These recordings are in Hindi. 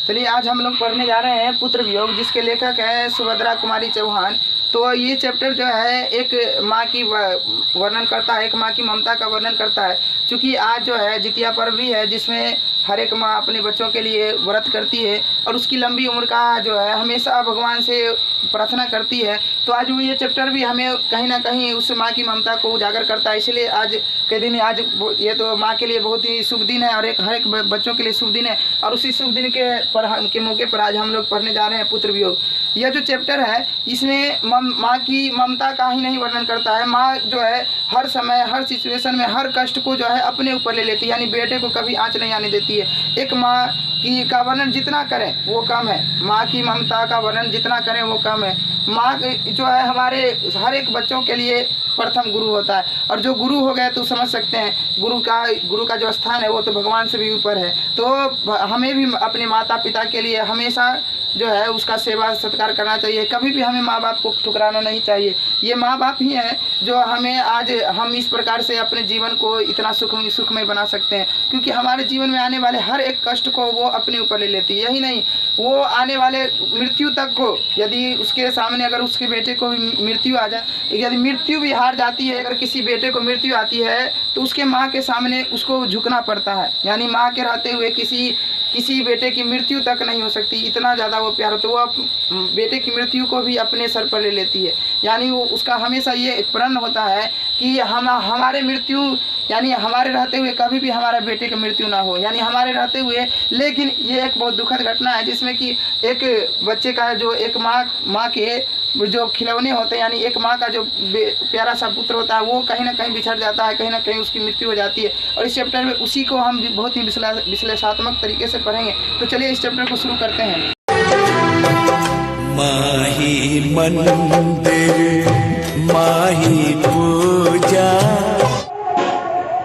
चलिए आज हम लोग पढ़ने जा रहे हैं पुत्र वियोग, जिसके लेखक है सुभद्रा कुमारी चौहान। तो ये चैप्टर जो है एक माँ की वर्णन करता है, एक माँ की ममता का वर्णन करता है। क्योंकि आज जो है जितिया पर्व भी है, जिसमें हर एक माँ अपने बच्चों के लिए व्रत करती है और उसकी लंबी उम्र का जो है हमेशा भगवान से प्रार्थना करती है। तो आज वो ये चैप्टर भी हमें कहीं ना कहीं उस माँ की ममता को उजागर करता है। इसलिए आज के दिन, आज ये तो माँ के लिए बहुत ही शुभ दिन है और हर एक बच्चों के लिए शुभ दिन है। और उसी शुभ दिन के मौके पर आज हम लोग पढ़ने जा रहे हैं पुत्र वियोग। यह जो चैप्टर है इसमें माँ की ममता का ही नहीं वर्णन करता है। माँ जो है हर समय, हर सिचुएशन में, हर कष्ट को जो है अपने ऊपर ले लेती है, यानी बेटे को कभी आँच नहीं आने देती है। एक माँ का वर्णन जितना करें वो कम है, माँ की ममता का वर्णन जितना करें वो कम है। माँ जो है हमारे हर एक बच्चों के लिए प्रथम गुरु होता है, और जो गुरु हो गए तो समझ सकते हैं गुरु का जो स्थान है वो तो भगवान से भी ऊपर है। तो हमें भी अपने माता पिता के लिए हमेशा जो है उसका सेवा सत्कार करना चाहिए। कभी भी हमें माँ बाप को ठुकराना नहीं चाहिए। ये माँ बाप ही हैं जो हमें आज हम इस प्रकार से अपने जीवन को इतना सुखमय बना सकते हैं, क्योंकि हमारे जीवन में आने वाले हर एक कष्ट को वो अपने ऊपर ले लेती है। यही नहीं, वो आने वाले मृत्यु तक को, यदि उसके सामने अगर उसके बेटे को मृत्यु आ जाए, यदि मृत्यु भी हार जाती है, अगर किसी बेटे को मृत्यु आती है तो उसके माँ के सामने उसको झुकना पड़ता है। यानी माँ के रहते हुए किसी बेटे की मृत्यु तक नहीं हो सकती, इतना ज़्यादा वो प्यार होता है। वो बेटे की मृत्यु को भी अपने सर पर ले लेती है। यानी वो उसका हमेशा ये प्रण होता है कि हमारे मृत्यु, यानी हमारे रहते हुए कभी भी हमारे बेटे की मृत्यु ना हो, यानी हमारे रहते हुए। लेकिन ये एक बहुत दुखद घटना है, जिसमें कि एक बच्चे का जो एक माँ के जो खिलौने होते हैं, यानी एक माँ का जो प्यारा सा पुत्र होता है वो कहीं ना कहीं बिछड़ जाता है, कहीं ना कहीं उसकी मृत्यु हो जाती है। और इस चैप्टर में उसी को हम बहुत ही विश्लेषणात्मक तरीके से पढ़ेंगे। तो चलिए इस चैप्टर को शुरू करते हैं। माही मंदिर माही पूजा।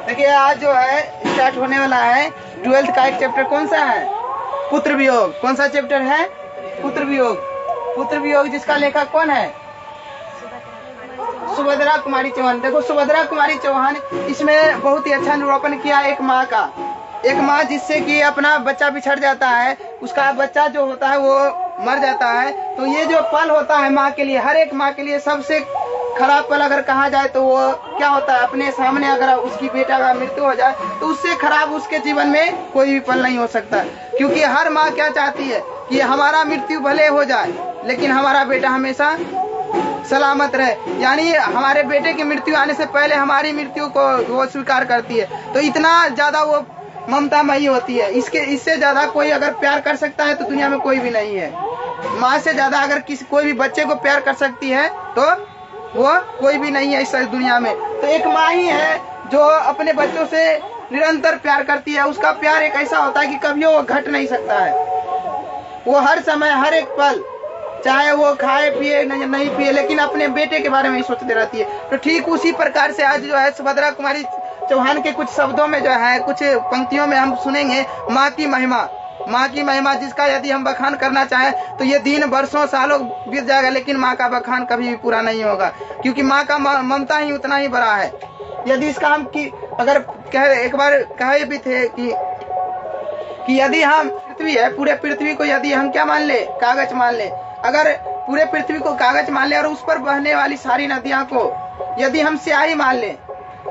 देखिए आज जो है स्टार्ट होने वाला है 12th का एक चैप्टर। कौन सा है? पुत्र वियोग। कौन सा चैप्टर है? पुत्र वियोग। पुत्र वियोग जिसका लेखक कौन है? सुभद्रा कुमारी चौहान। देखो सुभद्रा कुमारी चौहान इसमें बहुत ही अच्छा निरूपण किया एक माँ का। एक माँ जिससे कि अपना बच्चा बिछड़ जाता है, उसका बच्चा जो होता है वो मर जाता है। तो ये जो पल होता है माँ के लिए, हर एक माँ के लिए सबसे खराब पल अगर कहा जाए तो वो क्या होता है, अपने सामने अगर उसकी बेटा का मृत्यु हो जाए तो उससे खराब उसके जीवन में कोई भी पल नहीं हो सकता। क्योंकि हर माँ क्या चाहती है कि हमारा मृत्यु भले हो जाए लेकिन हमारा बेटा हमेशा सलामत रहे। यानी हमारे बेटे की मृत्यु आने से पहले हमारी मृत्यु को वो स्वीकार करती है। तो इतना ज्यादा वो ममतामयी होती है। इससे ज्यादा कोई अगर प्यार कर सकता है तो दुनिया में कोई भी नहीं है। माँ से ज्यादा अगर कोई भी बच्चे को प्यार कर सकती है तो वो कोई भी नहीं है इस दुनिया में। तो एक माँ ही है जो अपने बच्चों से निरंतर प्यार करती है। उसका प्यार एक ऐसा होता है कि कभी वो घट नहीं सकता है। वो हर समय, हर एक पल, चाहे वो खाए पिए नहीं पिए, लेकिन अपने बेटे के बारे में ही सोचती रहती है। तो ठीक उसी प्रकार से आज जो है सुभद्रा कुमारी चौहान के कुछ शब्दों में जो है, कुछ पंक्तियों में हम सुनेंगे माँ की महिमा। माँ की महिमा जिसका यदि हम बखान करना चाहें तो ये दिन वर्षों सालों बीत जाएगा, लेकिन माँ का बखान कभी भी पूरा नहीं होगा, क्योंकि माँ का ममता ही उतना ही बड़ा है। यदि इसका हम अगर एक बार कहे भी थे कि यदि हम पृथ्वी है, पूरे पृथ्वी को यदि हम क्या मान ले, कागज मान ले। अगर पूरे पृथ्वी को कागज मान ले और उस पर बहने वाली सारी नदियां को यदि हम स्याही मान ले,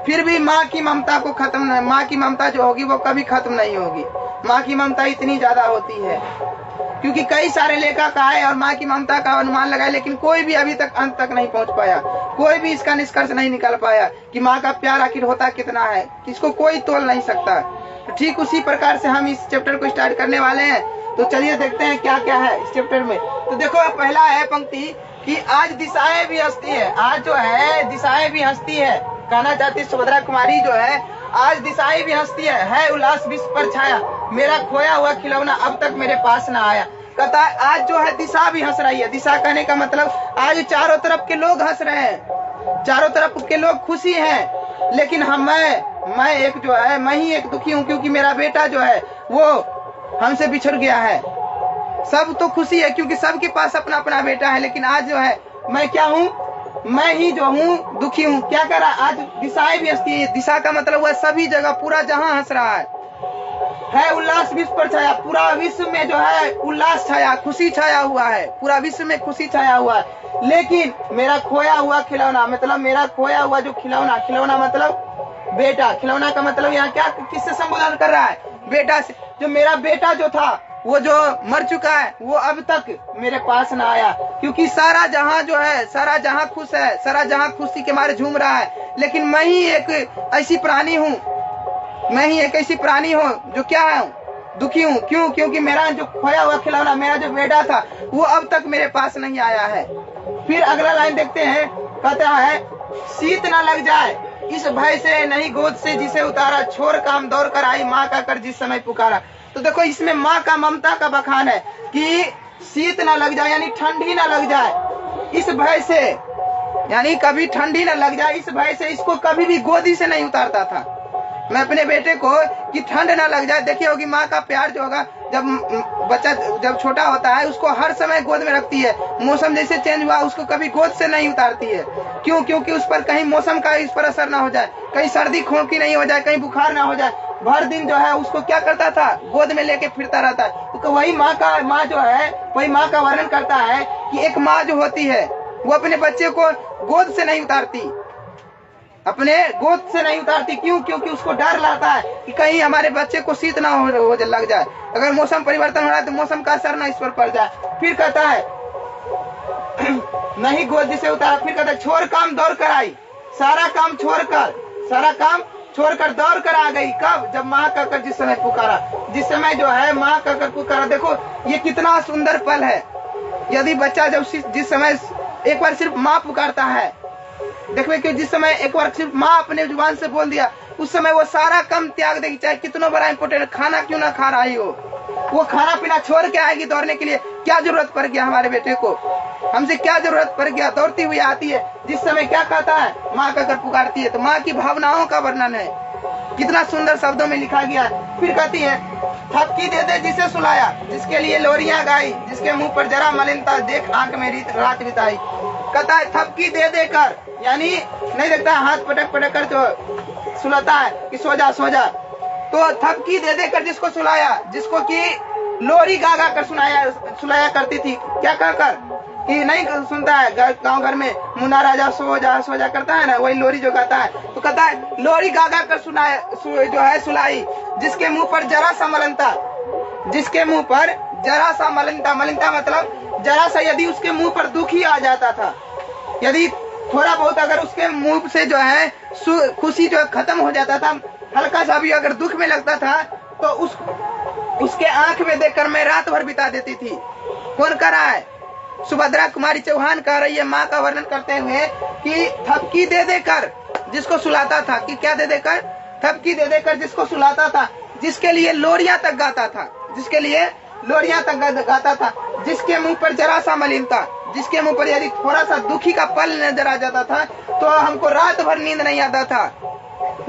फिर भी माँ की ममता को माँ की ममता जो होगी वो कभी खत्म नहीं होगी। माँ की ममता इतनी ज्यादा होती है, क्योंकि कई सारे लेखक आए और माँ की ममता का अनुमान लगाए, लेकिन कोई भी अभी तक अंत तक नहीं पहुंच पाया। कोई भी इसका निष्कर्ष नहीं निकाल पाया कि माँ का प्यार आखिर होता कितना है, इसको कोई तोल नहीं सकता। तो ठीक उसी प्रकार से हम इस चैप्टर को स्टार्ट करने वाले हैं। तो चलिए देखते हैं क्या क्या है इस चैप्टर में। तो देखो पहला है पंक्ति कि आज दिशाएं भी हंसती है। आज जो है दिशाएं भी हंसती है, कहना चाहती सुभद्रा कुमारी जो है, आज दिशाएं भी हंसती है उल्लास विश्व पर छाया, मेरा खोया हुआ खिलौना अब तक मेरे पास न आया। कहता है आज जो है दिशा भी हंस रही है। दिशा कहने का मतलब आज चारों तरफ के लोग हंस रहे हैं, चारों तरफ के लोग खुशी हैं, लेकिन मैं एक जो है, मैं ही एक दुखी हूँ, क्योंकि मेरा बेटा जो है वो हमसे बिछड़ गया है। सब तो खुशी है क्योंकि सबके पास अपना अपना बेटा है, लेकिन आज जो है मैं क्या हूँ, मैं ही जो हूँ दुखी हूँ। क्या कर रहा, आज दिशाएं भी हंसती है। दिशा का मतलब वह सभी जगह, पूरा जहां हंस रहा है। है उल्लास विश्व पर छाया, पूरा विश्व में जो है उल्लास छाया, खुशी छाया हुआ है, पूरा विश्व में खुशी छाया हुआ है। लेकिन मेरा खोया हुआ खिलौना, मतलब मेरा खोया हुआ जो खिलौना, खिलौना मतलब बेटा, खिलौना का मतलब यहाँ क्या किससे संबोधन कर रहा है? बेटा से। जो मेरा बेटा जो था वो जो मर चुका है वो अब तक मेरे पास ना आया, क्योंकि सारा जहां जो है, सारा जहां खुश है, सारा जहां खुशी के मारे झूम रहा है, लेकिन मैं ही एक ऐसी प्राणी हूँ, मैं ही एक ऐसी प्राणी हूँ जो क्या है, दुखी हूँ। क्यों? क्योंकि मेरा जो खोया हुआ खिलौना, मेरा जो बेटा था वो अब तक मेरे पास नहीं आया है। फिर अगला लाइन देखते हैं, कहता है शीत ना लग जाए इस भय से नहीं गोद से जिसे उतारा, छोड़ काम दौड़ कर आई माँ का कर जिस समय पुकारा। तो देखो इसमें माँ का ममता का बखान है कि शीत ना लग जाए, यानी ठंडी ना लग जाए इस भय से, यानी कभी ठंडी ना लग जाए इस भय से इसको कभी भी गोदी से नहीं उतारता था मैं अपने बेटे को, कि ठंड ना लग जाए। देखिए होगी माँ का प्यार जो होगा, जब बच्चा जब छोटा होता है उसको हर समय गोद में रखती है, मौसम जैसे चेंज हुआ उसको कभी गोद से नहीं उतारती है। क्यों? क्योंकि उस पर कहीं मौसम का इस पर असर ना हो जाए, कहीं सर्दी खोखी नहीं हो जाए, कहीं बुखार ना हो जाए। भर दिन जो है उसको क्या करता था, गोद में लेके फिरता रहता है। तो वही माँ जो है, वही माँ का वर्णन करता है कि एक माँ जो होती है वो अपने बच्चे को गोद से नहीं उतारती, अपने गोद से नहीं उतारती। क्यों? क्योंकि उसको डर लगता है कि कहीं हमारे बच्चे को शीत ना हो लग जाए, अगर मौसम परिवर्तन हो रहा है तो मौसम का असर ना इस पर पड़ जाए। फिर कहता है नहीं गोद से उतारा, फिर कहता है छोड़ काम दौड़ कर आई, सारा काम छोड़कर दौड़ कर आ गई। कब? जब माँ का कर जिस समय पुकारा, जिस समय जो है माँ का कर पुकारा। देखो ये कितना सुंदर पल है। यदि बच्चा जब जिस समय एक बार सिर्फ माँ पुकारता है, देखिए कि जिस समय एक बार सिर्फ माँ अपने जुबान से बोल दिया, उस समय वो सारा कम त्याग देगी, चाहे कितना बड़ा इंपोर्टेंट खाना क्यों ना खा रही हो, वो खाना पीना छोड़ के आएगी दौड़ने के लिए। क्या जरूरत पड़ गया हमारे बेटे को, हमसे क्या जरूरत पड़ गया, दौड़ती हुई आती है। जिस समय क्या कहता है, माँ का कर पुकारती है। तो माँ की भावनाओं का वर्णन है, कितना सुंदर शब्दों में लिखा गया है। फिर कहती है थपकी दे दे जिसे सुलाया, जिसके लिए लोरियां गाई, जिसके मुंह पर जरा मलिनता देख आंख में रात बिताई। कहता है थपकी दे दे कर, यानी नहीं देखता हाथ पटक पटक कर जो सुलाता है कि सो जा सो जा, तो थपकी दे दे कर जिसको सुलाया, जिसको कि लोरी गा गा कर सुलाया करती थी। क्या कहकर कि नहीं सुनता है, गाँव घर में मुन्ना राजा सो जा करता है ना, वही लोरी जो गाता है। तो कहता है लोरी गा गा कर जो है सुलाई, जिसके मुंह पर जरा सा मलिनता, जिसके मुंह पर जरा सा मलिनता मतलब जरा सा यदि उसके मुंह पर दुख ही आ जाता था, यदि थोड़ा बहुत अगर उसके मुंह से जो है खुशी जो खत्म हो जाता था, हल्का सा भी अगर दुख में लगता था, तो उसके आंख में देखकर मैं रात भर बिता देती थी। कौन कर रहा है? सुभद्रा कुमारी चौहान कह रही है माँ का वर्णन करते हुए कि थपकी दे दे कर जिसको सुलाता था, कि क्या दे दे कर, थपकी दे दे कर जिसको सुलाता था, जिसके लिए लोरियां तक गाता था, जिसके लिए लोरियां तक गाता था, जिसके मुंह पर जरा सा मलिनता, जिसके मुंह पर यदि थोड़ा सा दुखी का पल नजर आ जाता था तो हमको रात भर नींद नहीं आता था।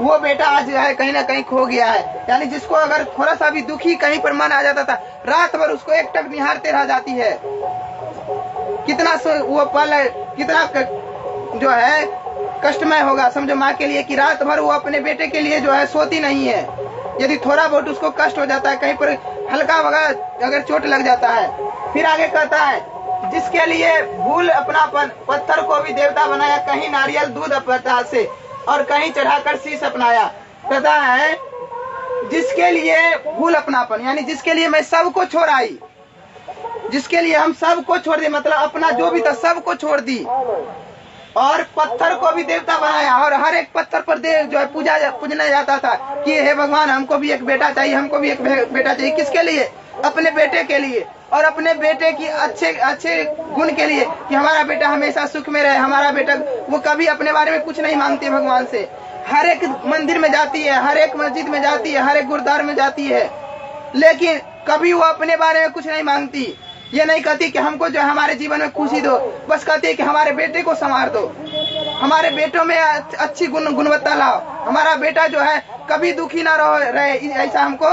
वो बेटा आज जो है कहीं ना कहीं खो गया है। यानी जिसको अगर थोड़ा सा भी दुखी कहीं पर मन आ जाता था, रात भर उसको एक टक निहारते रह जाती है। कितना वो पल है, कितना जो है कष्टमय होगा समझो माँ के लिए, कि रात भर वो अपने बेटे के लिए जो है सोती नहीं है। यदि थोड़ा बहुत उसको कष्ट हो जाता है, कहीं पर हल्का वगैरह अगर चोट लग जाता है। फिर आगे कहता है जिसके लिए भूल अपनापन, पत्थर को भी देवता बनाया, कहीं नारियल दूध अपना से और कहीं चढ़ाकर शीश अपनाया। कहता है जिसके लिए भूल अपनापन, यानी जिसके लिए मैं सबको छोड़ आई, जिसके लिए हम सबको छोड़ दिए, मतलब अपना जो भी था सबको छोड़ दी, और पत्थर को भी देवता बनाया, और हर एक पत्थर पर देव जो है पूजना जाता था कि हे भगवान हमको भी एक बेटा चाहिए, हमको भी एक बेटा चाहिए। किसके लिए? अपने बेटे के लिए, और अपने बेटे की अच्छे गुण के लिए, कि हमारा बेटा हमेशा सुख में रहे, हमारा बेटा। वो कभी अपने बारे में कुछ नहीं मांगती भगवान से। हर एक मंदिर में जाती है, हर एक मस्जिद में जाती है, हर एक गुरुद्वार में जाती है, लेकिन कभी वो अपने बारे में कुछ नहीं मांगती। ये नहीं कहती कि हमको जो हमारे जीवन में खुशी दो, बस कहती है कि हमारे बेटे को संवार दो, हमारे बेटों में अच्छी गुणवत्ता लाओ, हमारा बेटा जो है कभी दुखी ना रहे, ऐसा हमको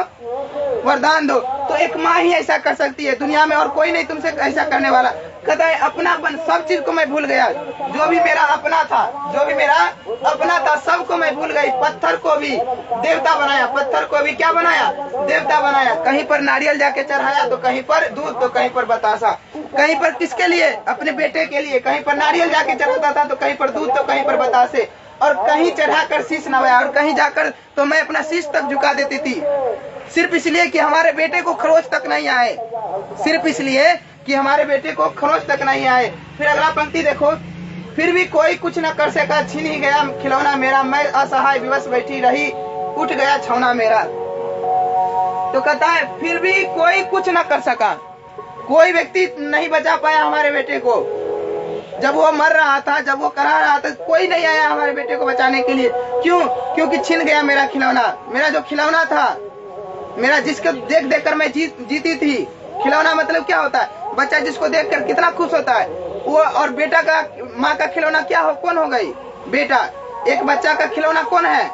वरदान दो। तो एक माँ ही ऐसा कर सकती है, दुनिया में और कोई नहीं तुमसे ऐसा करने वाला। कहता है अपनापन, सब चीज को मैं भूल गया, जो भी मेरा अपना था, जो भी मेरा अपना था सबको मैं भूल गई। पत्थर को भी देवता बनाया, पत्थर को भी क्या बनाया, देवता बनाया। कहीं पर नारियल जाके चढ़ाया तो कहीं पर दूध तो कहीं पर बतासा, कहीं पर किसके लिए, अपने बेटे के लिए। कहीं पर नारियल जाके चढ़ाता था तो कहीं पर दूध तो कहीं पर बतासे, और कहीं चढ़ाकर शीश नवाया, और कहीं जाकर तो मैं अपना शीश तक झुका देती थी, सिर्फ इसलिए कि हमारे बेटे को खरोच तक नहीं आए, सिर्फ इसलिए कि हमारे बेटे को खरोच तक नहीं आए। फिर अगला पंक्ति देखो, फिर भी कोई कुछ न कर सका, छीन ही गया खिलौना मेरा, मैं असहाय विवश बैठी रही, उठ गया छौना मेरा। तो कहता है फिर भी कोई कुछ न कर सका, कोई व्यक्ति नहीं बचा पाया हमारे बेटे को। जब वो मर रहा था, जब वो करा रहा था, कोई नहीं आया हमारे बेटे को बचाने के लिए। क्यों? क्योंकि छिन गया मेरा खिलौना, मेरा जो खिलौना था, मेरा जिसको देख देख कर मैं जीती थी। खिलौना मतलब क्या होता है? बच्चा जिसको देखकर कितना खुश होता है वो। और बेटा का, माँ का खिलौना क्या हो, कौन हो गई? बेटा। एक बच्चा का खिलौना कौन है?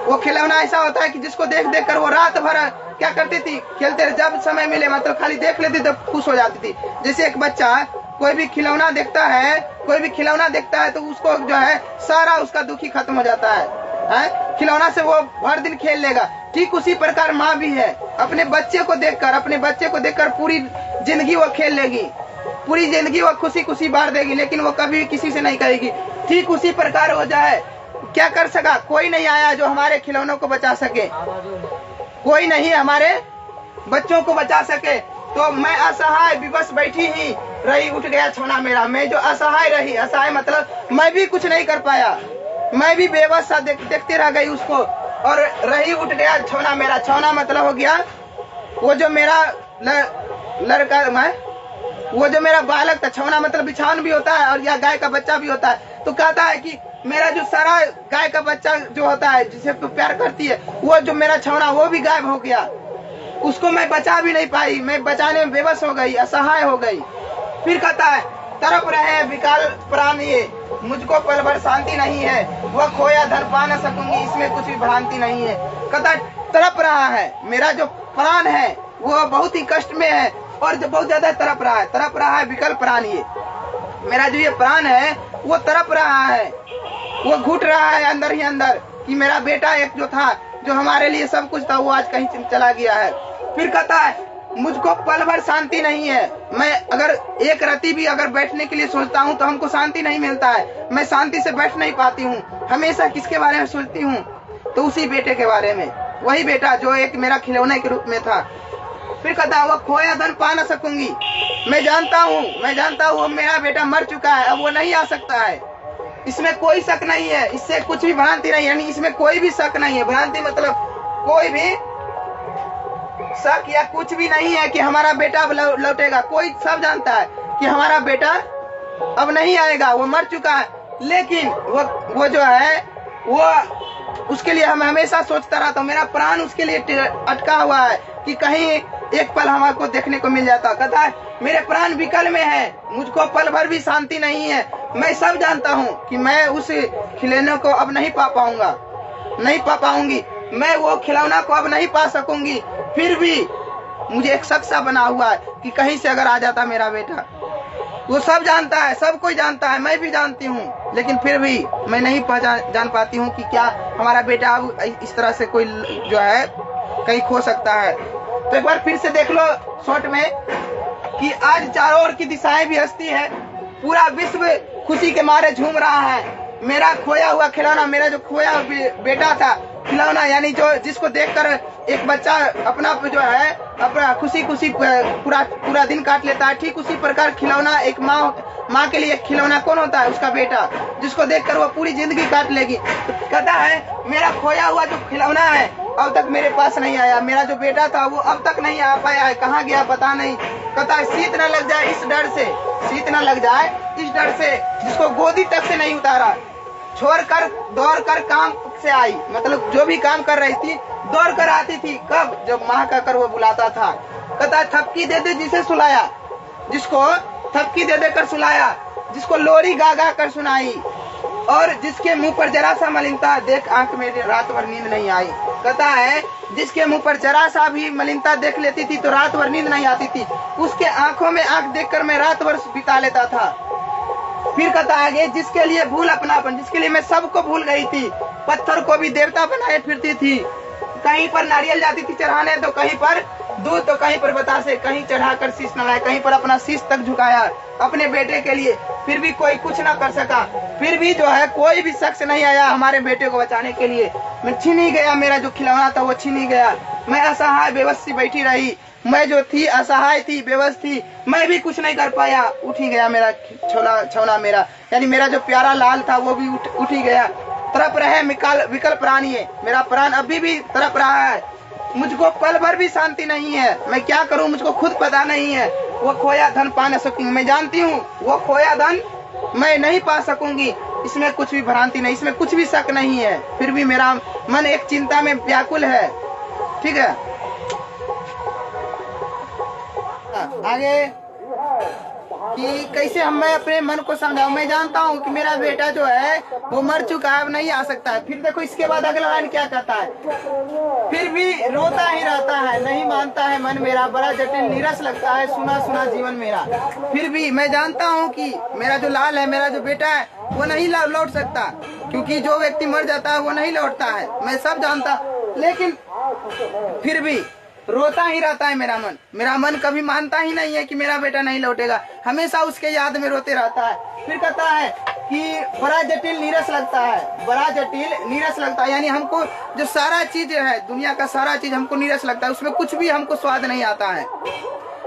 वो खिलौना ऐसा होता है कि जिसको देख देख कर वो रात भर क्या करती थी, खेलते, जब समय मिले मतलब खाली देख लेती तो खुश हो जाती थी। जैसे एक बच्चा कोई भी खिलौना देखता है, कोई भी खिलौना देखता है तो उसको जो है सारा उसका दुखी खत्म हो जाता है। खिलौना से वो हर दिन खेल लेगा। ठीक उसी प्रकार माँ भी है, अपने बच्चे को देखकर पूरी जिंदगी वो खेल लेगी, पूरी जिंदगी वो खुशी खुशी बांट देगी, लेकिन वो कभी किसी से नहीं कहेगी। ठीक उसी प्रकार हो जाए, क्या कर सका? कोई नहीं आया जो हमारे खिलौनों को बचा सके, कोई नहीं हमारे बच्चों को बचा सके। तो मैं असहाय विवश बैठी ही रही, उठ गया छौना मेरा। मैं जो असहाय रही, असहाय मतलब मैं भी कुछ नहीं कर पाया, मैं भी बेबस सा देखते रह गई उसको, और रही, उठ गया छौना मेरा। छौना मतलब हो गया वो जो मेरा लड़का, मैं वो जो मेरा बालक था। छौना मतलब बिछावन भी होता है और या गाय का बच्चा भी होता है। तो कहता है कि मेरा जो सारा गाय का बच्चा जो होता है, जिसे तो प्यार करती है, वो जो मेरा छौना वो भी गायब हो गया, उसको मैं बचा भी नहीं पाई, मैं बचाने में बेबस हो गई, असहाय हो गई। फिर कहता है तरफ रहे विकल प्राण ये, मुझको पल भर शांति नहीं है, वह खोया धन पा न सकूंगी, इसमें कुछ भी भ्रांति नहीं है। कहता तड़प रहा है, मेरा जो प्राण है वो बहुत ही कष्ट में है, और जो बहुत ज्यादा तड़प रहा है विकल प्राण ये, मेरा जो ये प्राण है वो तड़प रहा है, वो घुट रहा है अंदर ही अंदर कि मेरा बेटा एक जो था, जो हमारे लिए सब कुछ था, वो आज कहीं चला गया है। फिर कहता है मुझको पल भर शांति नहीं है, मैं अगर एक रति भी अगर बैठने के लिए सोचता हूँ तो हमको शांति नहीं मिलता है, मैं शांति से बैठ नहीं पाती हूँ। हमेशा किसके बारे में सोचती हूँ? तो उसी बेटे के बारे में, वही बेटा जो एक मेरा खिलौने के रूप में था। फिर कहता वो खोया धन पा न सकूंगी, मैं जानता हूँ मेरा बेटा मर चुका है, अब वो नहीं आ सकता है, इसमें कोई शक नहीं है, इससे कुछ भी भ्रांति नहीं, यानी इसमें कोई भी शक नहीं है। भ्रांति मतलब कोई भी शक या कुछ भी नहीं है कि हमारा बेटा अब लौटेगा। कोई सब जानता है कि हमारा बेटा अब नहीं आएगा, वो मर चुका है। लेकिन वो जो है वो उसके लिए हम हमेशा सोचता रहता हूँ, मेरा प्राण उसके लिए अटका हुआ है कि कहीं एक पल हमारे देखने को मिल जाता। कहता है मेरे प्राण विकल में है, मुझको पल भर भी शांति नहीं है। मैं सब जानता हूँ कि मैं उस खिलौने को अब नहीं पा पाऊंगी, मैं वो खिलौना को अब नहीं पा सकूंगी। फिर भी मुझे एक शक सा बना हुआ है कि कहीं से अगर आ जाता मेरा बेटा। वो सब जानता है, सब कोई जानता है, मैं भी जानती हूँ, लेकिन फिर भी मैं नहीं जान पाती हूँ कि क्या हमारा बेटा अब इस तरह से कोई जो है कहीं खो सकता है। तो एक बार फिर से देख लो शॉर्ट में कि आज चारों ओर की दिशाएं भी हंसती है, पूरा विश्व खुशी के मारे झूम रहा है। मेरा खोया हुआ खिलौना, मेरा जो खोया बेटा था खिलौना, यानी जो जिसको देखकर एक बच्चा अपना जो है अपना खुशी पूरा दिन काट लेता है, ठीक उसी प्रकार खिलौना एक माँ के लिए खिलौना कौन होता है? उसका बेटा, जिसको देखकर वो पूरी जिंदगी काट लेगी। तो कहता है मेरा खोया हुआ जो खिलौना है अब तक मेरे पास नहीं आया, मेरा जो बेटा था वो अब तक नहीं आ पाया है, कहाँ गया पता नहीं। कहता है शीत न लग जाए इस डर से, जिसको गोदी तक से नहीं उतारा, छोड़कर दौड़ कर काम से आई, मतलब जो भी काम कर रही थी दौड़ कर आती थी। कब? जब माँ का कर वो बुलाता था। कहता थपकी दे दे जिसे सुलाया, जिसको थपकी दे देकर सुलाया, जिसको लोरी गा गा कर सुनाई, और जिसके मुंह पर जरा सा मलिनता देख आंख में रात भर नींद नहीं आई। कहता है जिसके मुंह पर जरा सा भी मलिनता देख लेती थी तो रात भर नींद नहीं आती थी, उसके आंखों में आंख देखकर मैं रात भर बिता लेता था। फिर कहता आगे, जिसके लिए भूल अपनापन, जिसके लिए मैं सबको भूल गई थी, पत्थर को भी देवता बनाए फिरती थी, कहीं पर नारियल जाती थी चढ़ाने तो कहीं पर दूध, तो कहीं पर बतासे, कहीं चढ़ाकर शीश नवाया, कहीं पर अपना शीश तक झुकाया अपने बेटे के लिए, फिर भी कोई कुछ ना कर सका। फिर भी जो है कोई भी शख्स नहीं आया हमारे बेटे को बचाने के लिए। मैं छीन ही गया, मेरा जो खिलौना था वो छीन ही गया। मैं असहाय बेबस सी बैठी रही, मैं जो थी असहाय थी, बेबस थी, मैं भी कुछ नहीं कर पाया। उठ ही गया मेरा छौना मेरा, यानी मेरा जो प्यारा लाल था वो भी उठ ही गया। तड़प रहे विकल प्राणी है, मेरा प्राण अभी भी तड़प रहा है। मुझको पल भर भी शांति नहीं है, मैं क्या करूं मुझको खुद पता नहीं है। वो खोया धन पा न सकूंगी, मैं जानती हूँ वो खोया धन मैं नहीं पा सकूंगी। इसमें कुछ भी भ्रांति नहीं, इसमें कुछ भी शक नहीं है। फिर भी मेरा मन एक चिंता में व्याकुल है। ठीक है, आगे कि कैसे मैं अपने मन को समझाऊं। मैं जानता हूँ कि मेरा बेटा जो है वो मर चुका है, अब नहीं आ सकता है। फिर देखो इसके बाद अगला लाइन क्या कहता है, फिर भी रोता ही रहता है, नहीं मानता है मन मेरा, बड़ा जटिल नीरस लगता है सुना सुना जीवन मेरा। फिर भी मैं जानता हूँ कि मेरा जो लाल है, मेरा जो बेटा है वो नहीं लौट सकता, क्योंकि जो व्यक्ति मर जाता है वो नहीं लौटता है, मैं सब जानता। लेकिन फिर भी रोता ही रहता है मेरा मन कभी मानता ही नहीं है कि मेरा बेटा नहीं लौटेगा, हमेशा उसके याद में रोते रहता है। फिर कहता है कि बड़ा जटिल नीरस लगता है, बड़ा जटिल नीरस लगता है, यानी हमको जो सारा चीज है, दुनिया का सारा चीज हमको नीरस लगता है, उसमें कुछ भी हमको स्वाद नहीं आता है।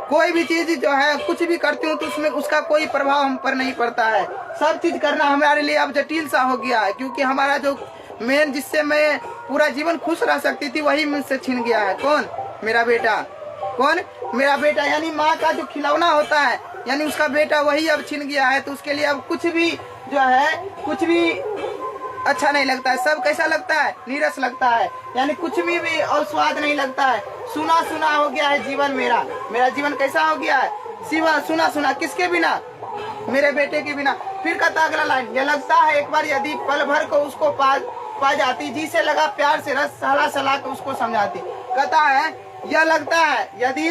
कोई भी चीज जो है कुछ भी करती हूँ तो उसमें उसका कोई प्रभाव हम पर नहीं पड़ता है। सब चीज करना हमारे लिए अब जटिल सा हो गया है, क्योंकि हमारा जो मेन जिससे मैं पूरा जीवन खुश रह सकती थी वही मुझसे छीन गया है। कौन? मेरा बेटा। कौन? मेरा बेटा, यानी माँ का जो खिलौना होता है, यानी उसका बेटा वही अब छीन गया है। तो उसके लिए अब कुछ भी जो है कुछ भी अच्छा नहीं लगता है, सब कैसा लगता है? नीरस लगता है, यानी कुछ भी और स्वाद नहीं लगता है। सुना सुना हो गया है जीवन मेरा जीवन कैसा हो गया है? सिवा सुना सुना, किसके बिना? मेरे बेटे के बिना। फिर कहता अगला लाइन, यह लगता है एक बार यदि पल भर को उसको पा जाती, जी से लगा प्यार से रस सहला सहला के उसको समझाती। कहता है यह लगता है यदि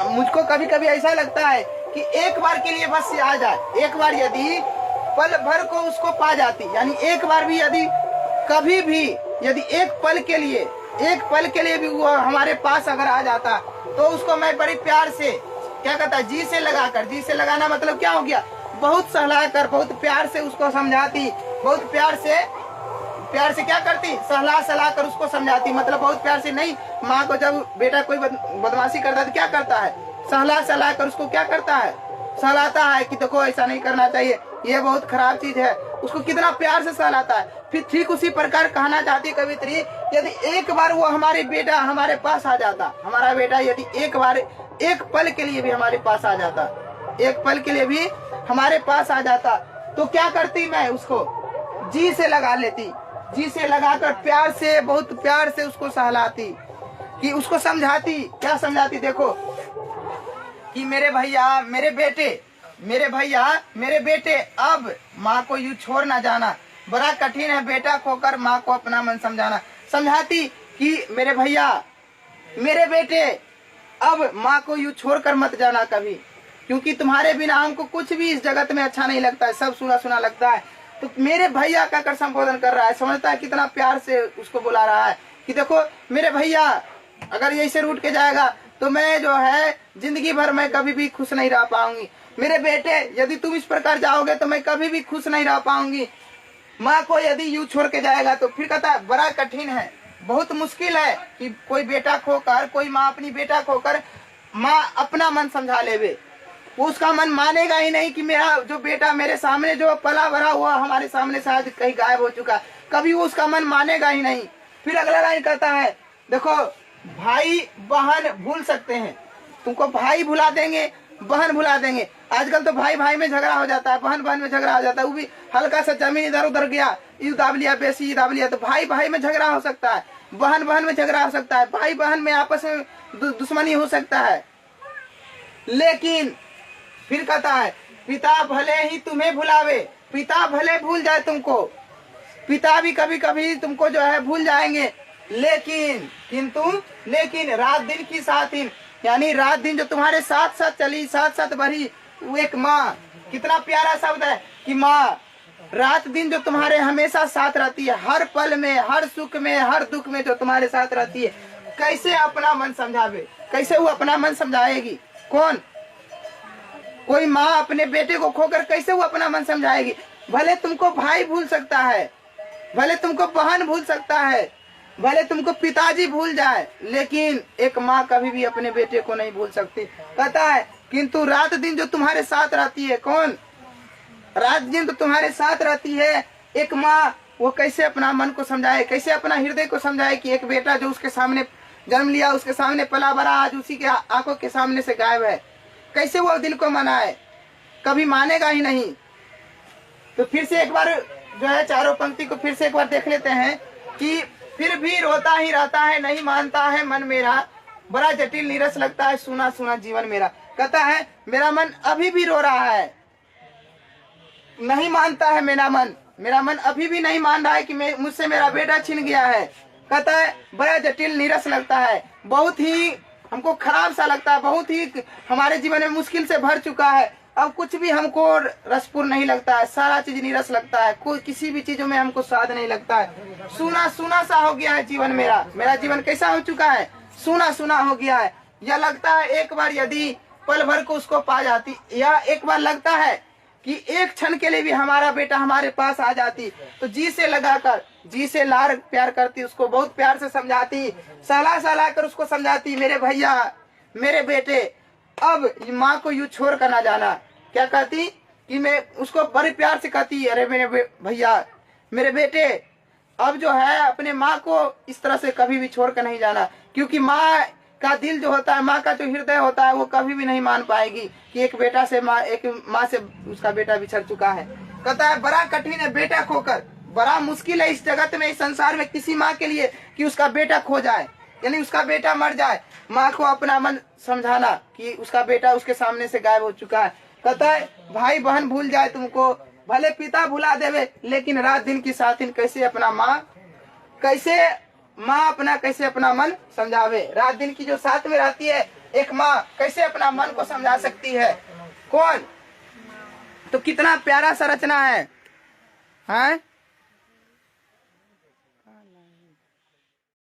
मुझको कभी कभी ऐसा लगता है कि एक बार के लिए बस आ जाए, एक बार यदि पल भर को उसको पा जाती, यानी एक बार भी यदि कभी भी यदि एक पल के लिए भी वो हमारे पास अगर आ जाता तो उसको मैं बड़ी प्यार से, क्या कहता है, जी से लगाना मतलब क्या हो गया? बहुत सहला कर, बहुत प्यार से उसको समझाती, बहुत प्यार से क्या करती? सहला कर उसको समझाती, मतलब बहुत प्यार से। नहीं, माँ को जब बेटा कोई बदमाशी करता है तो क्या करता है? सहला कर उसको क्या करता है? सहलाता है कि देखो ऐसा नहीं करना चाहिए, ये बहुत खराब चीज है। उसको कितना प्यार से सहलाता है। फिर ठीक उसी प्रकार कहना चाहती कवित्री, यदि एक बार वो हमारे बेटा हमारे पास आ जाता, हमारा बेटा यदि एक बार एक पल के लिए भी हमारे पास आ जाता, एक पल के लिए भी हमारे पास आ जाता, तो क्या करती? मैं उसको जी से लगा लेती, जी से लगाकर प्यार से, बहुत प्यार से उसको सहलाती, कि उसको समझाती। क्या समझाती? देखो कि मेरे बेटे अब माँ को यूं छोड़ ना जाना, बड़ा कठिन है बेटा खोकर माँ को अपना मन समझाना। समझाती कि मेरे बेटे अब माँ को यूं छोड़कर मत जाना कभी, क्योंकि तुम्हारे बिना हमको कुछ भी इस जगत में अच्छा नहीं लगता है, सब सुना सुना लगता है। तो मेरे भैया का कर संबोधन कर रहा है, समझता है कितना प्यार से उसको बुला रहा है कि देखो मेरे भैया अगर यही से रूठ के जाएगा तो मैं जो है जिंदगी भर मैं कभी भी खुश नहीं रह पाऊंगी। मेरे बेटे यदि तुम इस प्रकार जाओगे तो मैं कभी भी खुश नहीं रह पाऊंगी। माँ को यदि यूं छोड़ के जाएगा तो फिर कहता है बड़ा कठिन है, बहुत मुश्किल है कि कोई बेटा खोकर, कोई माँ अपनी बेटा खोकर माँ अपना मन समझा लेवे। वो उसका मन मानेगा ही नहीं कि मेरा जो बेटा मेरे सामने जो पला भरा हुआ हमारे सामने से आज कहीं गायब हो चुका, कभी वो उसका मन मानेगा ही नहीं। फिर अगला लाइन कहता है, देखो भाई बहन भूल सकते हैं, तुमको भाई भुला देंगे, बहन भुला देंगे। आजकल तो भाई भाई में झगड़ा हो जाता है, बहन बहन में झगड़ा हो जाता है, वो भी हल्का सा जमीन इधर उधर गया, ये दाब लिया, बेसी ये दाब लिया, तो भाई भाई में झगड़ा हो सकता है, बहन बहन में झगड़ा हो सकता है, भाई बहन में आपस में दुश्मनी हो सकता है। लेकिन फिर कहता है पिता भले ही तुम्हें भुलावे, पिता भले भूल जाए तुमको, पिता भी कभी कभी तुमको जो है भूल जाएंगे, लेकिन रात दिन की साथिन, यानी रात दिन जो तुम्हारे साथ साथ चली, साथ साथ बढ़ी, वो एक माँ। कितना प्यारा शब्द है कि माँ रात दिन जो तुम्हारे हमेशा साथ रहती है, हर पल में, हर सुख में, हर दुख में जो तुम्हारे साथ रहती है। कैसे अपना मन समझावे, कैसे वो अपना मन समझाएगी? कौन? कोई माँ अपने बेटे को खोकर कैसे वो अपना मन समझाएगी? भले तुमको भाई भूल सकता है, भले तुमको बहन भूल सकता है, भले तुमको पिताजी भूल जाए, लेकिन एक माँ कभी भी अपने बेटे को नहीं भूल सकती। कहता है किंतु रात दिन जो तुम्हारे साथ रहती है, कौन? रात दिन तो तुम्हारे साथ रहती है एक माँ, वो कैसे अपना मन को समझाए, कैसे अपना हृदय को समझाए कि एक बेटा जो उसके सामने जन्म लिया, उसके सामने पला बड़ा, आज उसी के आंखों के सामने से गायब है। कैसे वो दिल को मनाए? कभी मानेगा ही नहीं। तो फिर से एक बार जो है चारों पंक्ति को फिर से एक बार देख लेते हैं कि फिर भी रोता ही रहता है, नहीं मानता है मन मेरा, बड़ा जटिल नीरस लगता है सुना सुना जीवन मेरा। कहता है मेरा मन अभी भी रो रहा है, नहीं मानता है मेरा मन अभी भी नहीं मान रहा है कि मुझसे मेरा बेटा छिन गया है। कहता है बड़ा जटिल नीरस लगता है, बहुत ही हमको खराब सा लगता है, बहुत ही हमारे जीवन में मुश्किल से भर चुका है, अब कुछ भी हमको रसपूर्ण नहीं लगता है, सारा चीज नीरस लगता है, कोई किसी भी चीजों में हमको स्वाद नहीं लगता है। सूना सूना सा हो गया है जीवन मेरा जीवन कैसा हो चुका है? सूना सूना हो गया है। यह लगता है एक बार यदि पल भर को उसको पा जाती, या एक बार लगता है कि एक क्षण के लिए भी हमारा बेटा हमारे पास आ जाती, तो जी से लगाकर, जी से लार प्यार करती, उसको बहुत प्यार से समझाती, सहला कर उसको समझाती, मेरे भैया, मेरे बेटे, अब माँ को यूं छोड़ कर ना जाना। क्या कहती कि मैं उसको बड़े प्यार से कहती, अरे मेरे भैया, मेरे बेटे, अब जो है अपने माँ को इस तरह से कभी भी छोड़ कर नहीं जाना, क्योंकि माँ का दिल जो होता है, माँ का जो हृदय होता है, वो कभी भी नहीं मान पाएगी कि एक बेटा से माँ, एक माँ से उसका बेटा बिछड़ चुका है। कहता है बड़ा कठिन है बेटा खोकर, बड़ा मुश्किल है इस जगत में, इस संसार में किसी माँ के लिए कि उसका बेटा खो जाए, यानी उसका बेटा मर जाए। माँ को अपना मन समझाना कि उसका बेटा उसके सामने से गायब हो चुका है। कहता है भाई बहन भूल जाए तुमको, भले पिता भुला देवे, लेकिन रात दिन की साथिन कैसे अपना कैसे अपना मन समझावे। रात दिन की जो साथ में रहती है एक माँ कैसे अपना मन को समझा सकती है? कौन? तो कितना प्यारा सा रचना है, हाँ?